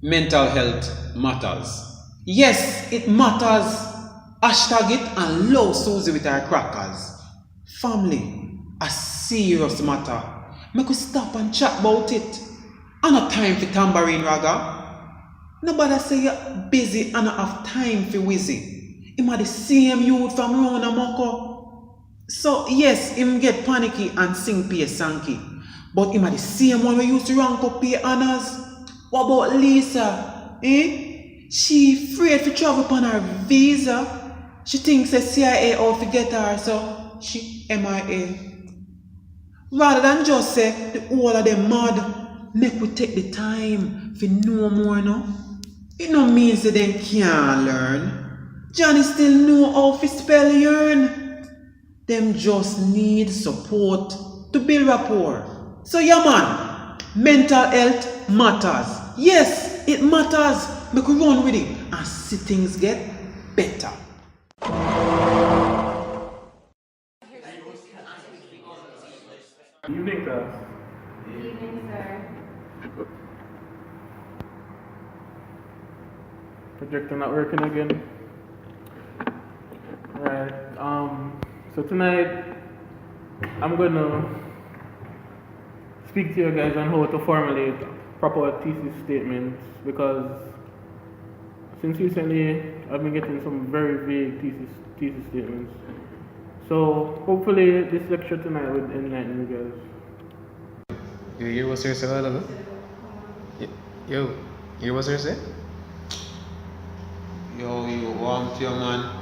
mental health matters. Yes, it matters. Hashtag it and love Susie with her crackers. Family, a serious matter. Make us stop and chat about it. And no time for tambourine ragga. Nobody say you're busy and not have time for wizzy. Him are the same youth from round a mucko. So yes, him get panicky and sing pay sanky. But him are the same one we used to rank up pay honors. What about Lisa? She afraid to travel upon her visa. She thinks the CIA out to get her, so she MIA. Rather than just say the whole of them mad, make we take the time for know more no. It no means that they can't learn. Johnny still know how to spell yearn. Them just need support to build rapport. So yeah man, mental health matters. Yes, it matters. Make we run with it and see things get better. Evening class. Evening, sir. Projector not working again. Right. So tonight I'm gonna speak to you guys on how to formulate proper thesis statements because since recently I've been getting some very vague thesis statements. So hopefully this lecture tonight will enlighten you guys. You hear what Sir said? Yo, you hear what Sir said? Yo, you want your man?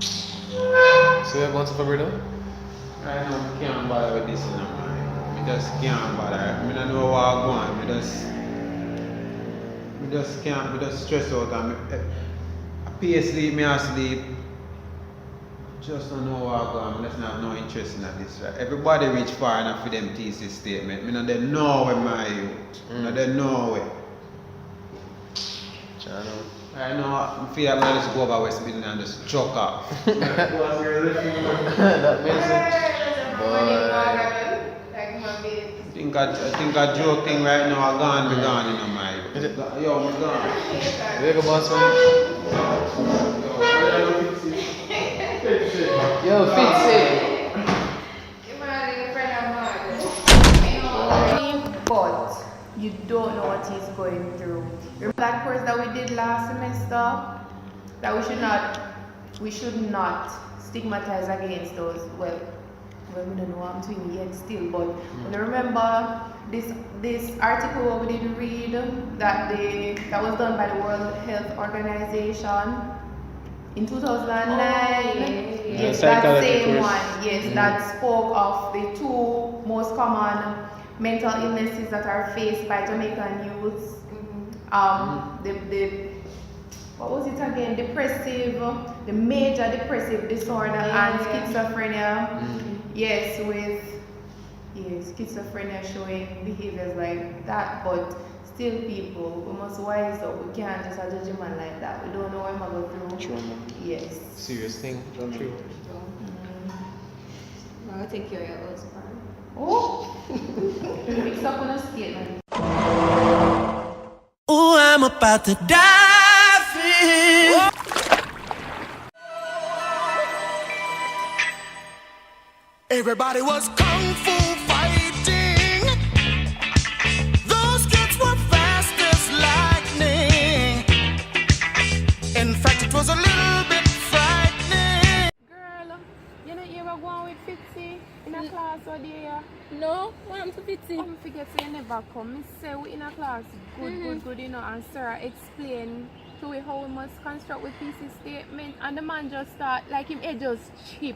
So you're going to for brother? Right now, I can't bother with this in my mind. I just can't bother. I don't know what I'm going. I just can't. I just stress out. I pay sleep, me asleep. Just don't know what I'm going. I just not have no interest in this. Right? Everybody reach far enough for them thesis statement. I don't they know where my youth. I don't know where. Channel. I know. I feel like I just go over West Midland and just choke up. That makes it. Boy. I think a joke thing right now are gone, be gone in my mind. Yo, I'm gone. Wake up, boss man. Yo, Fitzy. But you don't know what he's going through. Remember that course that we did last semester? That we should not stigmatize against those. Well, we don't know what I'm doing yet still, but when I remember this article we did read that was done by the World Health Organization in 2009. Yes, that same one. Yes, that spoke of the two most common mental illnesses that are faced by Jamaican youths. What was it again? The major depressive disorder and schizophrenia. Yes, with schizophrenia showing behaviors like that, but still people, we must wise up. We can't just judge a man like that. We don't know what I'm going through. Trauma. Yes. Serious thing. True. I'll take care of your husband. Oh! Mix up on a statement. Oh, I'm about to dive in. Everybody was kung fu fighting. Those kids were fast as lightning. In fact, it was a little bit frightening. Girl, you know you were going with Fitzy in a class or there? No, what happened to Fitzy? Come forget so you never come. Me say we in a class good, you know, and Sarah explain to we how we must construct with thesis statement, and the man just start like him head just chip.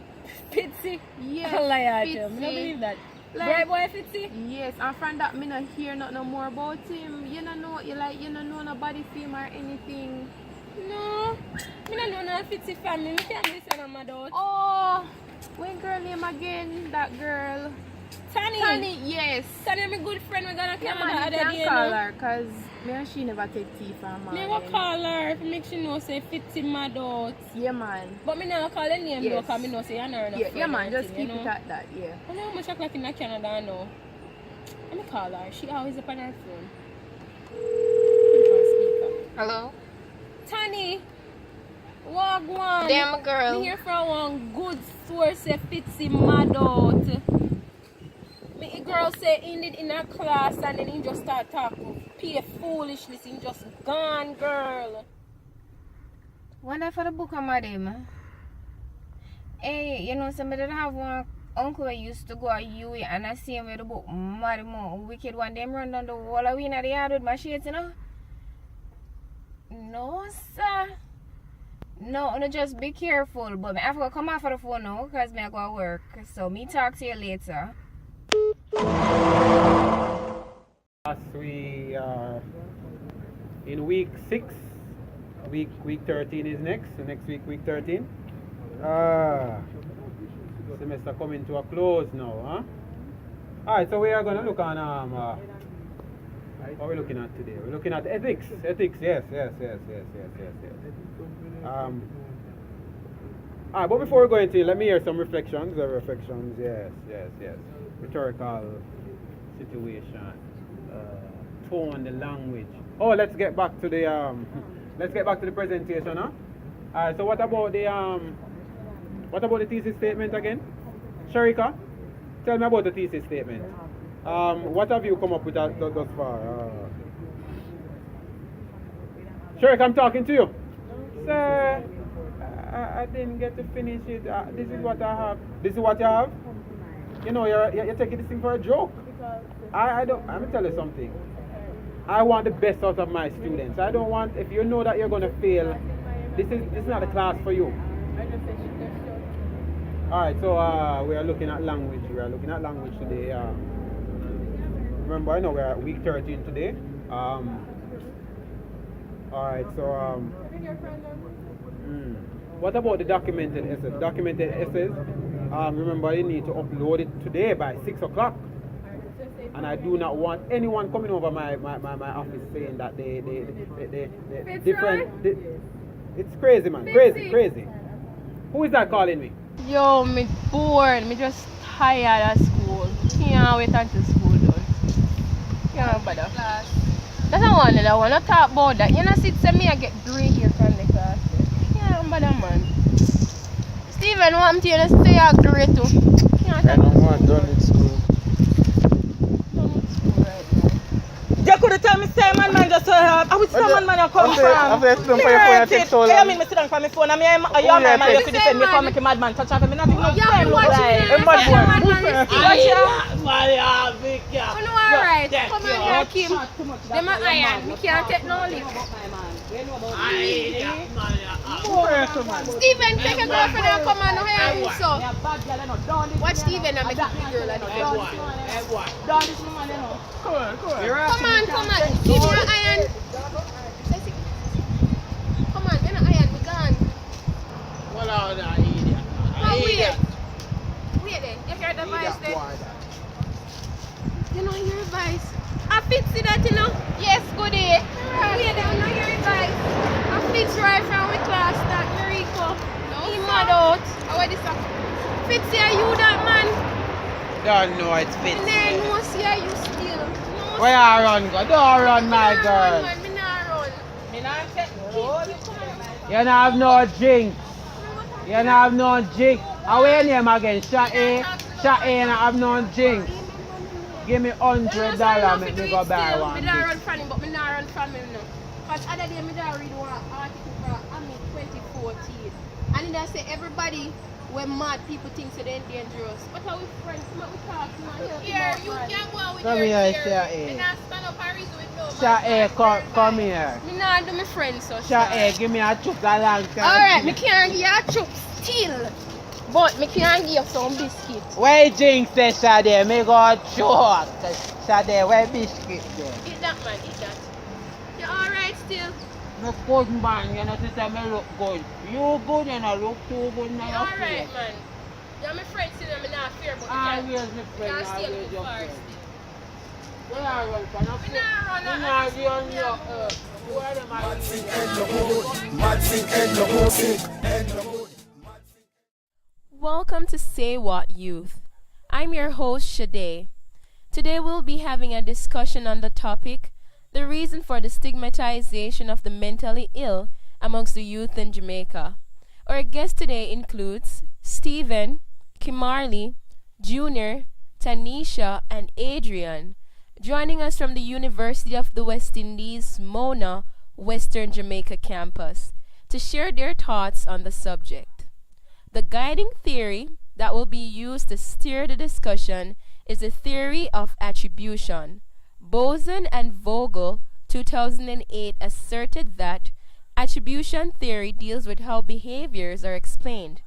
Fitzy? Yes, I lie at Fitzy. him. I don't believe that. Like, Boy, Fitzy? yes, and from that me not hear nothing no more about him. You don't know, you don't know nobody film or anything. No, I don't know no Fitzy family. I can't listen to my daughter. Oh, when girl name again? That girl. Tani, yes. Tani, my good friend. We're gonna Yeah, come man, the you other can day. call No? her, cause me and she never take tea from her. Me go call her to make sure know say Fitzy my daughter. Yeah, man. But me never call her name though, Yes. because me know say you're not enough Yeah, man, just anything, keep you it know? at that, yeah. I know how much chocolate in Canada now. Let me call her. She always up on her phone. Hello? Tani, wagwan. Damn girl. Me here for one good source if Fitzy mad out. Me a girl say he did in a class and then he just start talking pure foolishness. He just gone, girl. Wonder for the book of madam. Hey, you know, somebody that have one uncle who used to go at UE and I see him with the book madam wicked one. Them run down the wall of in the yard with my shades, you know? No, sir. No, just be careful. But I have to come off of the phone now because I go to work. So me talk to you later. We are in week 6. Week 13 is next. So next week 13. Semester coming to a close now, huh? Alright, so we are gonna look on what are we looking at today? We're looking at ethics. Ethics, yes. Alright, but before we go into it, let me hear some reflections. Yes. Rhetorical situation, tone, the language. Oh, let's get back to the presentation, huh? Alright, so what about the thesis statement again? Sharika, tell me about the thesis statement. What have you come up with thus far? Sharika, I'm talking to you. Sir, I didn't get to finish it. This is what I have. This is what you have? You know, you're taking this thing for a joke. I'm going to tell you something. I want the best out of my students. I don't want, if you know that you're going to fail, this is not a class for you. Alright, so we are looking at language. We are looking at language today. Remember, I know we're at week 13 today. Alright, so what about the documented essays? Documented essays, remember you need to upload it today by 6 o'clock. And I do not want anyone coming over my office saying that they different. It's crazy, man. Crazy. Who is that calling me? Yo, me bored. Me just tired of school. Can't wait until school done. Can't bother. That's not one that I want to talk about that. You know, sit me I get grade here from the class. Can't bother, man. Steven, want me to stay at grade too. Can't I don't want done in school. You could have told me, say, man, just I would say, man, you come from. I've explained for your phone, I take so long. I mean, I sit down for my phone, and I'm a young man, you could defend me, come make a madman touch off me, nothing no time look like. A mad boy. Watch ya. You know, alright. Come on here, Kim. Them are iron. We can't take no lift. Steven, take a girlfriend and come on here, so. Watch Steven and make a big girl and Come on. Give me your iron. Come on, you're not iron, we gone. What are that idiot? Wait then. You hear the voice then? You know your advice. I fix it that, you know? Yes, good day. Wait then, you know your advice. I fix right from my class that Miracle. He mad out. How are this up? Fix here, you that man. Don't know it's fit. And then no see you still. Where you run, go? Don't run, my girl. Me not run. Me not take road. You don't have no drink. You don't have no drink. How your name again? Shot A, and I have no drink. Give me $100, make me go buy one. Me not run from him, but me not run from him now. Because other day me not read one article from 2014. And then say everybody when mad people think so they're dangerous. But how we friends, come on, we talk, man. Here, you can't go out with Come your here, fear. Shah A. Me not stand up and reason with no Shot A, come here. Me not do my friends so Shot A, give me a chup a long time. Alright, me can't give you a chup still. But me can't give you some biscuit. Where you drink say Shade, me go choke. Shade, where biscuit there? Eat that man, eat that. You alright still? No good man, you know to say me look good. You good, you know look too good now. You alright man. You're my friend still and me not fear but you can't Always my friend, can't stay always too your far friend. still. Where are you from? Me not run Me not run your where them are Welcome to Say What Youth. I'm your host, Shade. Today we'll be having a discussion on the topic, the reason for the stigmatization of the mentally ill amongst the youth in Jamaica. Our guest today includes Stephen, Kimarley, Junior, Tanisha, and Adrian, joining us from the University of the West Indies, Mona, Western Jamaica campus, to share their thoughts on the subject. The guiding theory that will be used to steer the discussion is the theory of attribution. Boson and Vogel, 2008, asserted that attribution theory deals with how behaviors are explained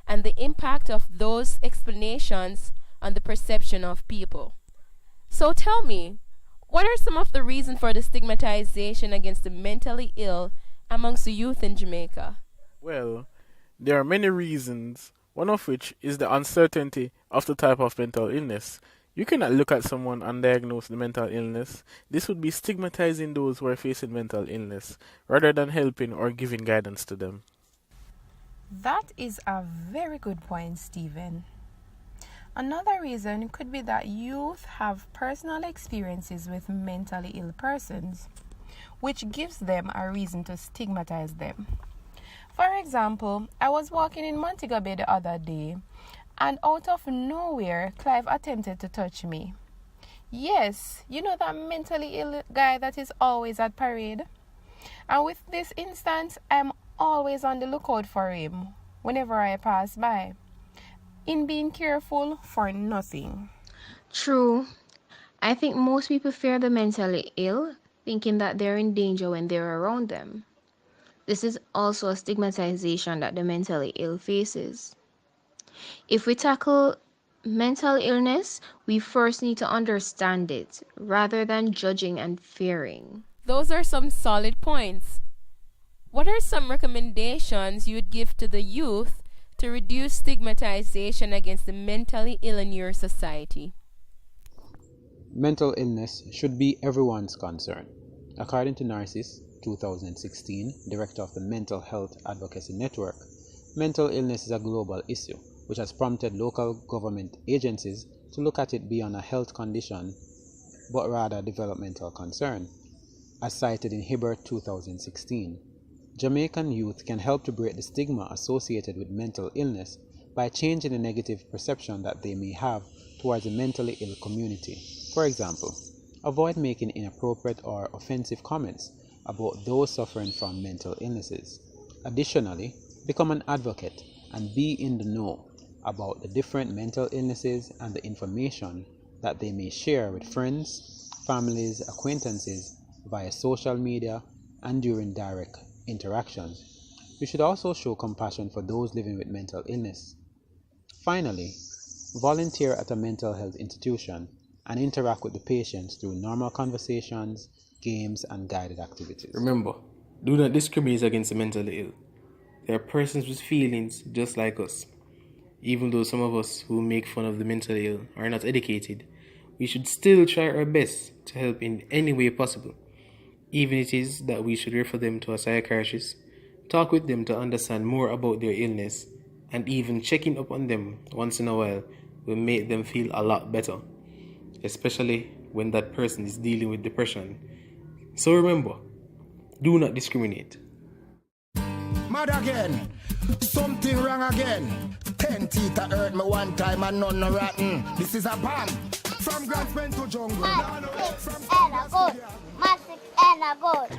and the impact of those explanations on the perception of people. So tell me, what are some of the reasons for the stigmatization against the mentally ill amongst the youth in Jamaica? Well, there are many reasons, one of which is the uncertainty of the type of mental illness. You cannot look at someone and diagnose the mental illness. This would be stigmatizing those who are facing mental illness, rather than helping or giving guidance to them. That is a very good point, Stephen. Another reason could be that youth have personal experiences with mentally ill persons, which gives them a reason to stigmatize them. For example, I was walking in Montego Bay the other day, and out of nowhere, Clive attempted to touch me. Yes, you know that mentally ill guy that is always at parade? And with this instance, I'm always on the lookout for him whenever I pass by, in being careful for nothing. True. I think most people fear the mentally ill, thinking that they're in danger when they're around them. This is also a stigmatization that the mentally ill faces. If we tackle mental illness, we first need to understand it, rather than judging and fearing. Those are some solid points. What are some recommendations you would give to the youth to reduce stigmatization against the mentally ill in your society? Mental illness should be everyone's concern. According to Narcis, 2016, director of the Mental Health Advocacy Network, mental illness is a global issue, which has prompted local government agencies to look at it beyond a health condition, but rather a developmental concern. As cited in Hibbert 2016, Jamaican youth can help to break the stigma associated with mental illness by changing the negative perception that they may have towards the mentally ill community. For example, avoid making inappropriate or offensive comments about those suffering from mental illnesses. Additionally, become an advocate and be in the know about the different mental illnesses and the information that they may share with friends, families, acquaintances via social media and during direct interactions. You should also show compassion for those living with mental illness. Finally, volunteer at a mental health institution and interact with the patients through normal conversations, games, and guided activities. Remember, do not discriminate against the mentally ill. They are persons with feelings just like us. Even though some of us who make fun of the mentally ill are not educated, we should still try our best to help in any way possible. Even if it is that we should refer them to a psychiatrist, talk with them to understand more about their illness, and even checking up on them once in a while will make them feel a lot better, especially when that person is dealing with depression. So remember, do not discriminate. Mad again, something wrong again. 10 teeth I hurt me one time and none no rotten. This is a bomb from Grandspen to Jungle. Mad, sick, and a good. Mad, sick, and a good.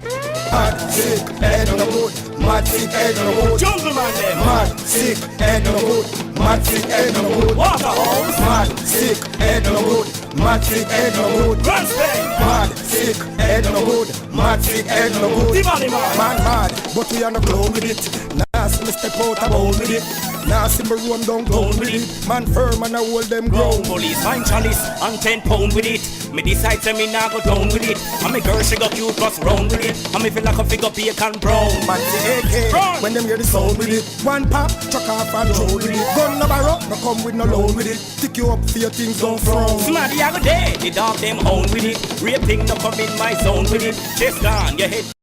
Mad, sick, and a good. Mad, sick, and a good. Jungle man them. Mad, sick, and a good. Mad, sick, and a good. Waterhouse. Mad, sick, and a good. Mad, sick, and a good. Grandspen. Mad, sick, and a good. Mad, sick, and a good. Mad, but we are not blown with it. Now see me step out a bowl with it. Now see me run down with it. Man firm and I hold them ground. Police find chalice and 10 pound with it. Me decide say me nah go down with it. And me girl she got cute plus round with it. And me feel like a figure bacon brown. Man say AK when them hear the sound with it. One pop, chuck off and throw with it. Gun no barrel, no come with no loan with it. Tick you up for your things don't frown. Smarty I go there, the dog them own with it. Raping no come in my zone with it. Chest gone, your head